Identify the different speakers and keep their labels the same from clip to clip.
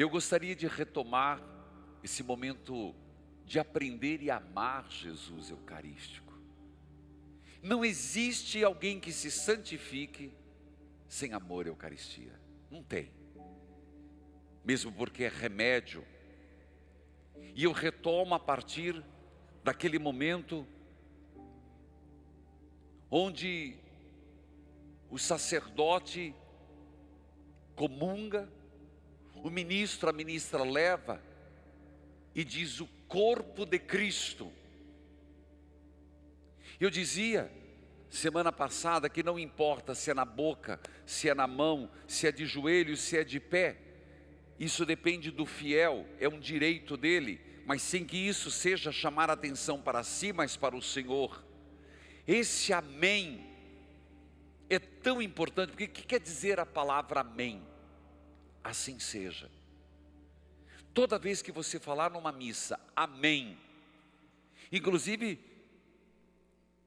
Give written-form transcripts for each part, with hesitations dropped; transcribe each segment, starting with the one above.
Speaker 1: Eu gostaria de retomar esse momento de aprender e amar Jesus eucarístico. Não existe alguém que se santifique sem amor à Eucaristia. Não tem. Mesmo porque é remédio. E eu retomo a partir daquele momento onde o sacerdote comunga, o ministro, a ministra leva e diz o corpo de Cristo. Eu dizia semana passada que não importa se é na boca, se é na mão, se é de joelho, se é de pé. Isso depende do fiel, é um direito dele, mas sem que isso seja chamar a atenção para si, mas para o Senhor. Esse amém é tão importante, porque o que quer dizer a palavra amém? Assim seja. Toda vez que você falar numa missa, amém. Inclusive,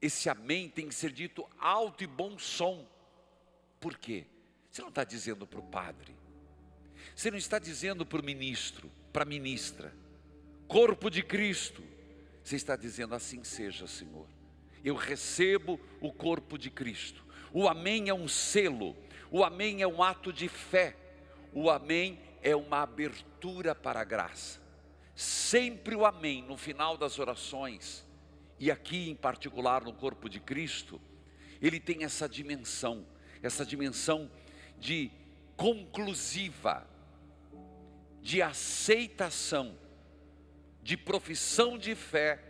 Speaker 1: esse amém tem que ser dito alto e bom som. Por quê? Você não está dizendo para o padre. Você não está dizendo para o ministro, para a ministra. Corpo de Cristo. Você está dizendo assim seja, Senhor. Eu recebo o corpo de Cristo. O amém é um selo. O amém é um ato de fé. O amém é uma abertura para a graça. Sempre o amém no final das orações, e aqui em particular no corpo de Cristo, ele tem essa dimensão de conclusiva, de aceitação, de profissão de fé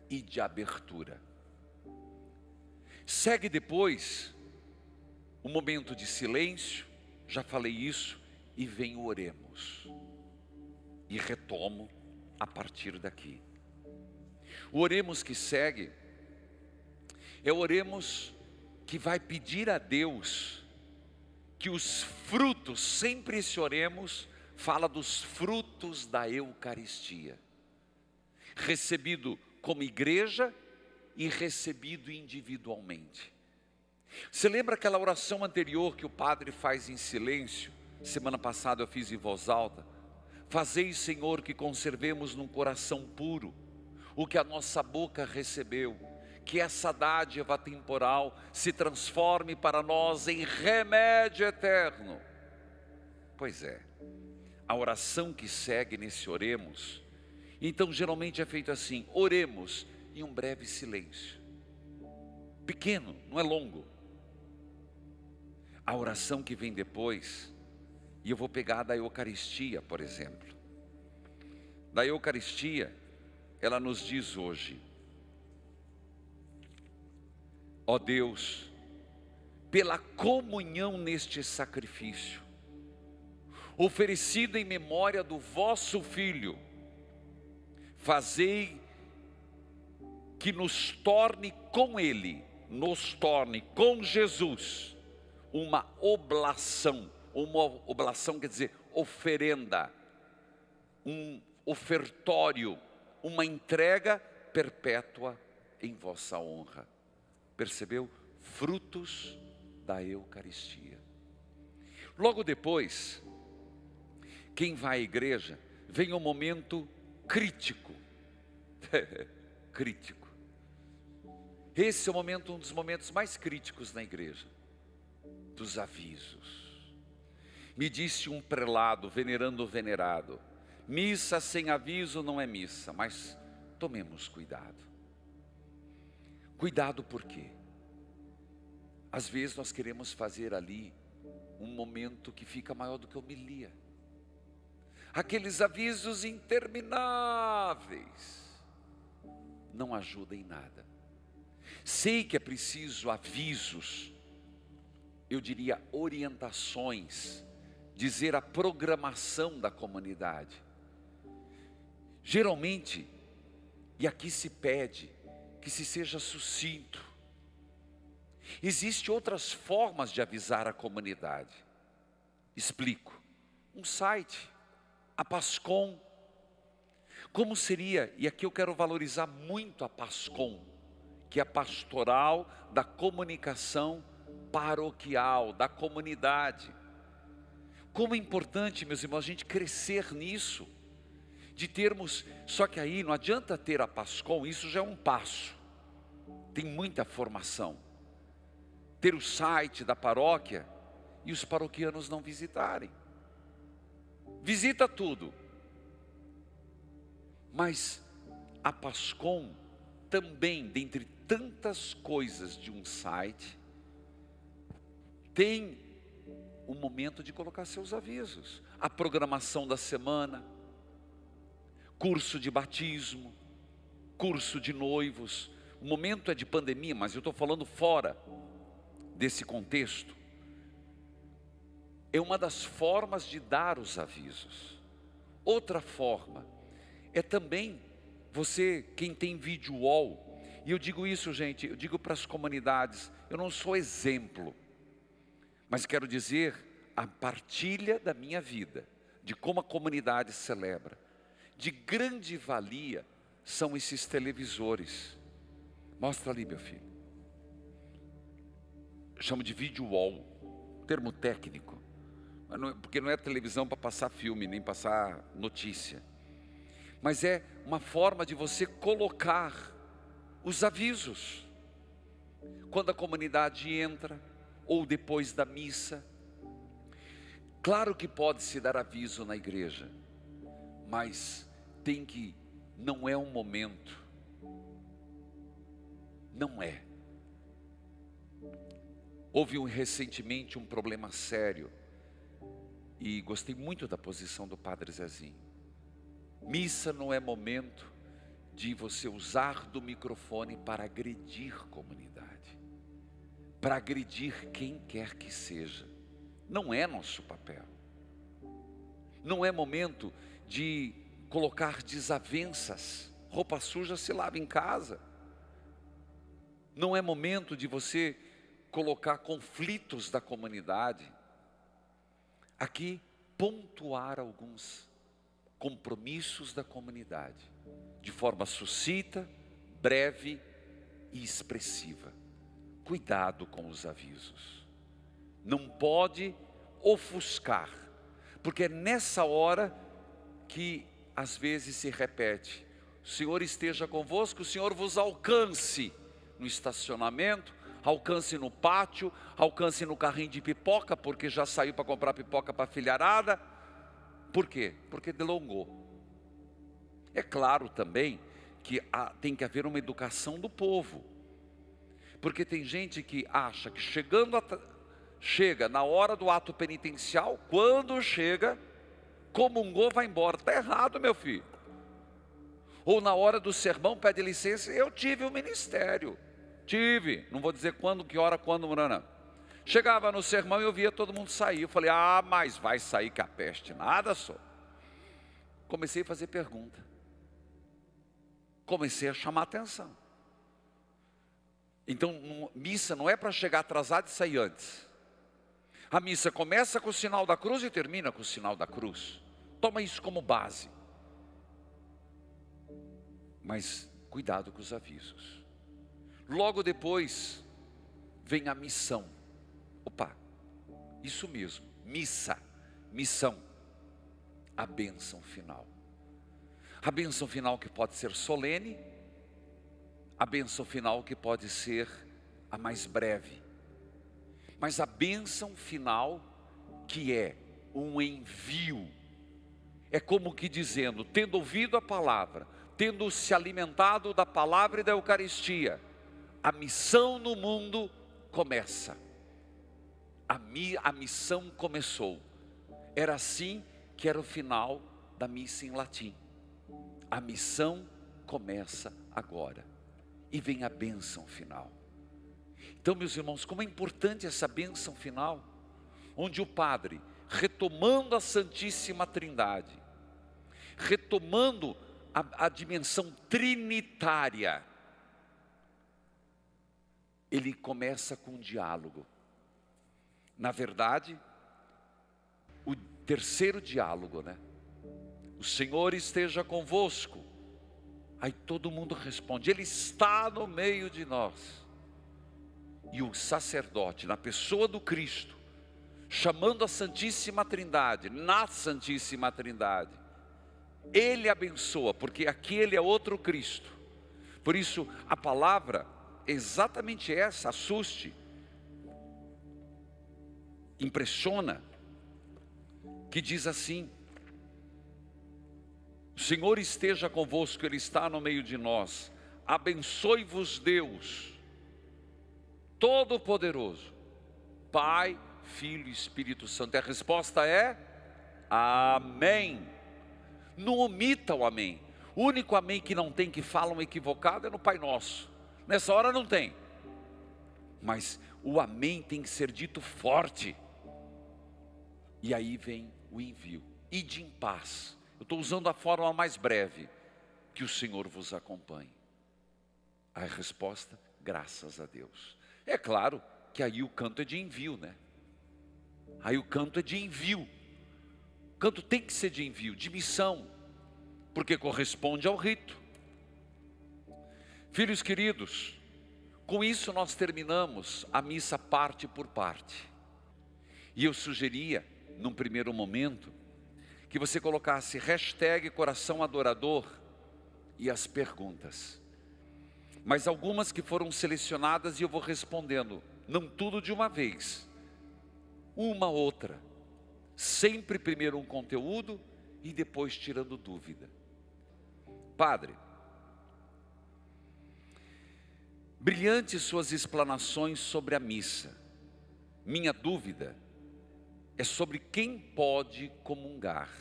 Speaker 1: e de abertura. Segue depois um momento de silêncio, já falei isso, e vem o oremos. E retomo a partir daqui. O oremos que segue é o oremos que vai pedir a Deus que os frutos, sempre esse oremos fala dos frutos da Eucaristia, recebido como igreja e recebido individualmente. Você lembra aquela oração anterior que o padre faz em silêncio? Semana passada eu fiz em voz alta. Fazei, Senhor, que conservemos num coração puro o que a nossa boca recebeu, que essa dádiva temporal se transforme para nós em remédio eterno. Pois é, a oração que segue nesse oremos, então geralmente é feito assim: oremos em um breve silêncio, pequeno, não é longo. A oração que vem depois, e eu vou pegar da Eucaristia, por exemplo. Da Eucaristia, ela nos diz hoje: ó Deus, pela comunhão neste sacrifício, oferecido em memória do vosso Filho, fazei que nos torne com Ele, nos torne com Jesus, uma oblação. Uma oblação quer dizer oferenda, um ofertório, uma entrega perpétua em vossa honra. Percebeu? Frutos da Eucaristia. Logo depois, quem vai à igreja, vem um momento crítico. Crítico. Esse é o momento, um dos momentos mais críticos na igreja, dos avisos. Me disse um prelado, venerando o venerado: missa sem aviso não é missa, mas tomemos cuidado. Cuidado por quê? Às vezes nós queremos fazer ali um momento que fica maior do que a homilia. Aqueles avisos intermináveis não ajudam em nada. Sei que é preciso avisos, eu diria orientações, dizer a programação da comunidade. Geralmente, e aqui se pede que se seja sucinto. Existem outras formas de avisar a comunidade. Explico. Um site, a Pascom. Como seria, e aqui eu quero valorizar muito a Pascom, que é a pastoral da comunicação paroquial, da comunidade. Como é importante, meus irmãos, a gente crescer nisso, de termos, só que aí não adianta ter a PASCOM, isso já é um passo, tem muita formação. Ter o site da paróquia e os paroquianos não visitarem. Visita tudo. Mas a PASCOM também, dentre tantas coisas de um site, tem um momento de colocar seus avisos. A programação da semana, curso de batismo, curso de noivos. O momento é de pandemia, mas eu estou falando fora desse contexto. É uma das formas de dar os avisos. Outra forma é também você, quem tem vídeo wall, e eu digo isso, gente, eu digo para as comunidades, eu não sou exemplo, mas quero dizer a partilha da minha vida, de como a comunidade celebra. De grande valia são esses televisores. Mostra ali, meu filho. Eu chamo de video wall, termo técnico, porque não é televisão para passar filme, nem passar notícia. Mas é uma forma de você colocar os avisos. Quando a comunidade entra, ou depois da missa. Claro que pode-se dar aviso na igreja, mas não é um momento. Não é. Houve recentemente um problema sério, e gostei muito da posição do Padre Zezinho. Missa não é momento de você usar do microfone para agredir comunidade, para agredir quem quer que seja. Não é nosso papel. Não é momento de colocar desavenças. Roupa suja se lava em casa. Não é momento de você colocar conflitos da comunidade. Aqui, pontuar alguns compromissos da comunidade, de forma sucinta, breve e expressiva. Cuidado com os avisos. Não pode ofuscar, porque é nessa hora que às vezes se repete: o Senhor esteja convosco, o Senhor vos alcance no estacionamento, alcance no pátio, alcance no carrinho de pipoca, porque já saiu para comprar pipoca para a filharada. Por quê? Porque delongou. É claro também que tem que haver uma educação do povo, porque tem gente que acha que chega na hora do ato penitencial, quando chega, comungou, vai embora. Está errado, meu filho. Ou na hora do sermão pede licença. Eu tive o ministério, não vou dizer quando, que hora, quando, não. Chegava no sermão e eu via todo mundo sair. Eu falei: mas vai sair que a peste nada só. Comecei a fazer pergunta. Comecei a chamar atenção. Então, missa não é para chegar atrasado e sair antes. A missa começa com o sinal da cruz e termina com o sinal da cruz. Toma isso como base. Mas cuidado com os avisos. Logo depois vem a missão. Opa, isso mesmo, missão. A bênção final. A bênção final que pode ser solene, a bênção final que pode ser a mais breve. Mas a bênção final, que é um envio, é como que dizendo, tendo ouvido a palavra, tendo se alimentado da palavra e da Eucaristia, a missão no mundo começa. A missão começou. Era assim que era o final da missa em latim. A missão começa agora. E vem a bênção final. Então, meus irmãos, como é importante essa bênção final, onde o padre, retomando a Santíssima Trindade, retomando a dimensão trinitária, ele começa com um diálogo. Na verdade, o terceiro diálogo, né? O Senhor esteja convosco. Aí todo mundo responde: Ele está no meio de nós. E o sacerdote, na pessoa do Cristo, chamando a Santíssima Trindade, na Santíssima Trindade. Ele abençoa, porque aquele é outro Cristo. Por isso a palavra é exatamente essa, assuste, impressiona, que diz assim: o Senhor esteja convosco, Ele está no meio de nós, abençoe-vos Deus Todo-Poderoso, Pai, Filho e Espírito Santo. E a resposta é amém. Não omita o amém. O único amém que não tem, que falam equivocado, é no Pai Nosso. Nessa hora não tem. Mas o amém tem que ser dito forte. E aí vem o envio. Ide em paz. Eu estou usando a forma mais breve. Que o Senhor vos acompanhe. A resposta, graças a Deus. É claro que aí o canto é de envio, né? Aí o canto é de envio. O canto tem que ser de envio, de missão, porque corresponde ao rito. Filhos queridos, com isso nós terminamos a missa parte por parte. E eu sugeria, num primeiro momento, que você colocasse hashtag coração adorador e as perguntas. Mas algumas que foram selecionadas e eu vou respondendo, não tudo de uma vez, uma outra. Sempre primeiro um conteúdo e depois tirando dúvida. Padre, brilhantes suas explanações sobre a missa. Minha dúvida é sobre quem pode comungar.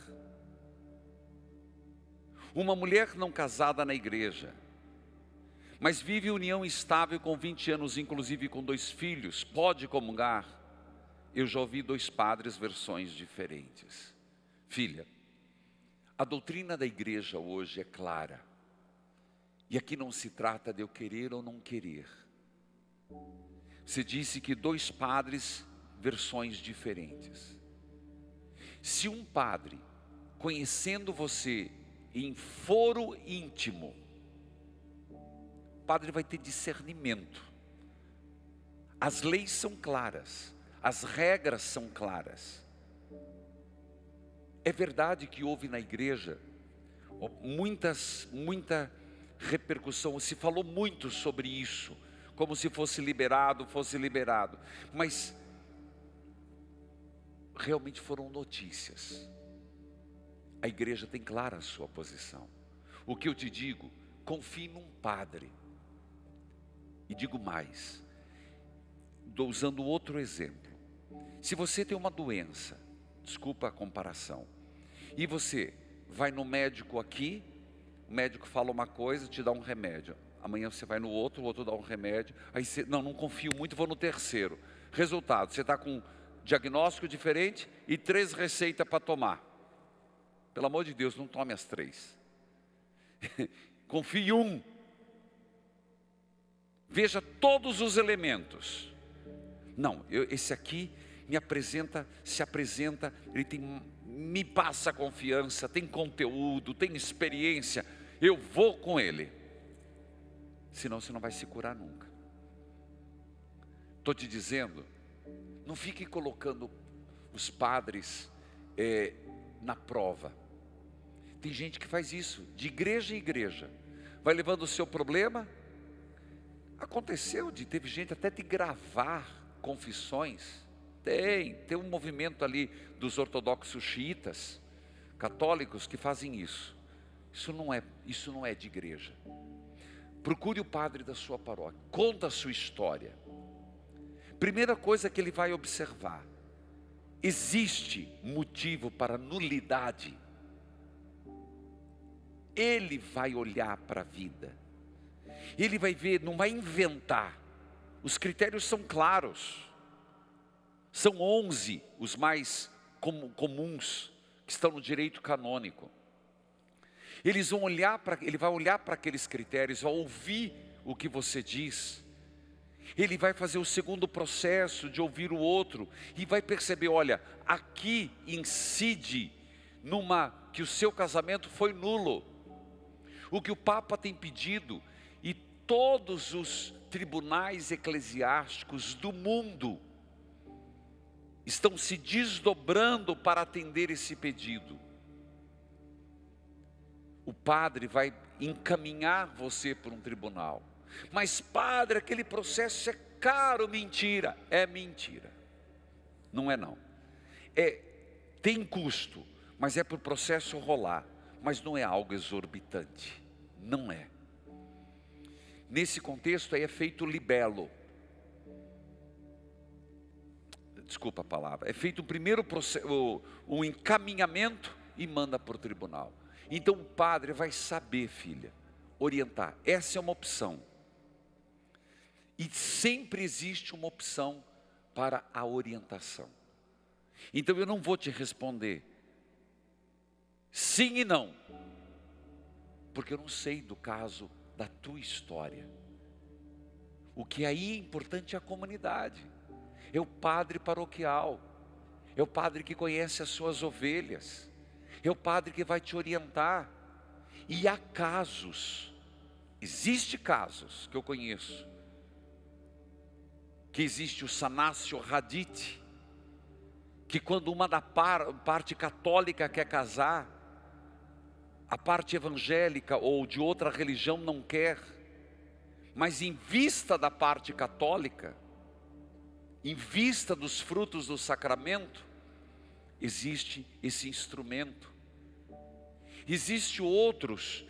Speaker 1: Uma mulher não casada na igreja, mas vive união estável com 20 anos, inclusive com 2 filhos, pode comungar? Eu já ouvi 2 padres, versões diferentes. Filha, a doutrina da igreja hoje é clara. E aqui não se trata de eu querer ou não querer. Você disse que 2 padres, versões diferentes. Se um padre, conhecendo você em foro íntimo, o padre vai ter discernimento. As leis são claras. As regras são claras. É verdade que houve na igreja muita repercussão, se falou muito sobre isso, como se fosse liberado, mas realmente foram notícias. A igreja tem clara a sua posição. O que eu te digo, confie num padre. E digo mais, estou usando outro exemplo. Se você tem uma doença, desculpa a comparação, e você vai no médico aqui, o médico fala uma coisa, te dá um remédio. Amanhã você vai no outro, o outro dá um remédio. Aí você, não confio muito, vou no terceiro. Resultado, você está com um diagnóstico diferente e 3 receitas para tomar. Pelo amor de Deus, não tome as 3. Confie em um. Veja todos os elementos. Não, esse aqui se apresenta, ele me passa confiança, tem conteúdo, tem experiência, eu vou com ele. Senão você não vai se curar nunca. Estou te dizendo, não fique colocando os padres na prova. Tem gente que faz isso, de igreja em igreja, vai levando o seu problema. Aconteceu teve gente até de gravar confissões. Tem um movimento ali dos ortodoxos xiitas, católicos, que fazem isso. Isso não é de igreja. Procure o padre da sua paróquia, conta a sua história. Primeira coisa que ele vai observar: existe motivo para nulidade? Ele vai olhar para a vida, ele vai ver, não vai inventar. Os critérios são claros. São 11 os mais comuns que estão no direito canônico. Ele vai olhar para aqueles critérios, vai ouvir o que você diz. Ele vai fazer o segundo processo de ouvir o outro e vai perceber, olha, aqui incide que o seu casamento foi nulo. O que o Papa tem pedido e todos os tribunais eclesiásticos do mundo estão se desdobrando para atender esse pedido. O padre vai encaminhar você para um tribunal. Mas padre, aquele processo é caro. Mentira, é mentira. Não é não. Tem custo, mas é para o processo rolar. Mas não é algo exorbitante, não é. Nesse contexto aí é feito libelo. Desculpa a palavra. É feito o primeiro processo, o encaminhamento e manda para o tribunal. Então o padre vai saber, filha, orientar. Essa é uma opção. E sempre existe uma opção para a orientação. Então eu não vou te responder sim e não, porque eu não sei do caso da tua história. O que aí é importante é a comunidade, é o padre paroquial, é o padre que conhece as suas ovelhas, é o padre que vai te orientar. E há casos, existe casos que eu conheço, que existe o Sanásio Radite, que quando uma da parte católica quer casar, a parte evangélica ou de outra religião não quer, mas em vista da parte católica, em vista dos frutos do sacramento, existe esse instrumento. Existe outros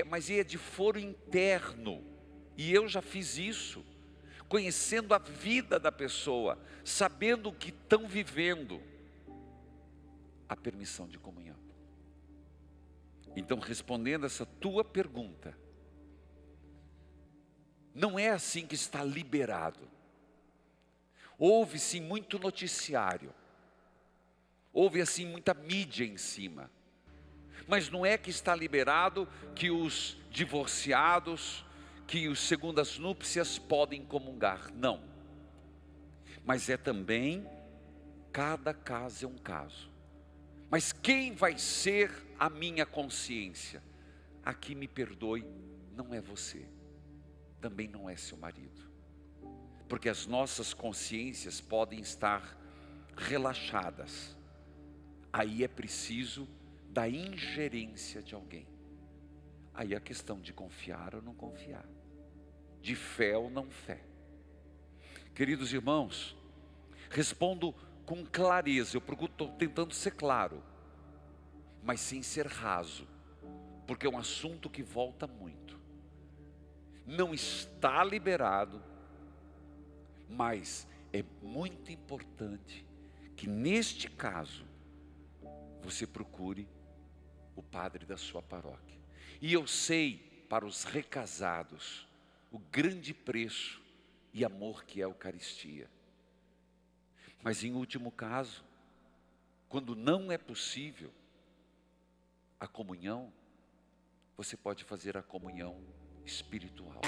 Speaker 1: mas é de foro interno, e eu já fiz isso, conhecendo a vida da pessoa, sabendo o que estão vivendo, a permissão de comunhão. Então, respondendo essa tua pergunta, não é assim que está liberado. Houve sim muito noticiário, houve assim muita mídia em cima, mas não é que está liberado que os divorciados, que os segundas núpcias podem comungar, não. Mas é também, cada caso é um caso. Mas quem vai ser a minha consciência? Aqui me perdoe, não é você, também não é seu marido. Porque as nossas consciências podem estar relaxadas. Aí é preciso da ingerência de alguém. Aí é a questão de confiar ou não confiar, de fé ou não fé. Queridos irmãos, respondo com clareza, estou tentando ser claro, mas sem ser raso, porque é um assunto que volta muito. Não está liberado, mas é muito importante que neste caso, você procure o padre da sua paróquia. E eu sei, para os recasados, o grande preço e amor que é a Eucaristia. Mas em último caso, quando não é possível a comunhão, você pode fazer a comunhão espiritual.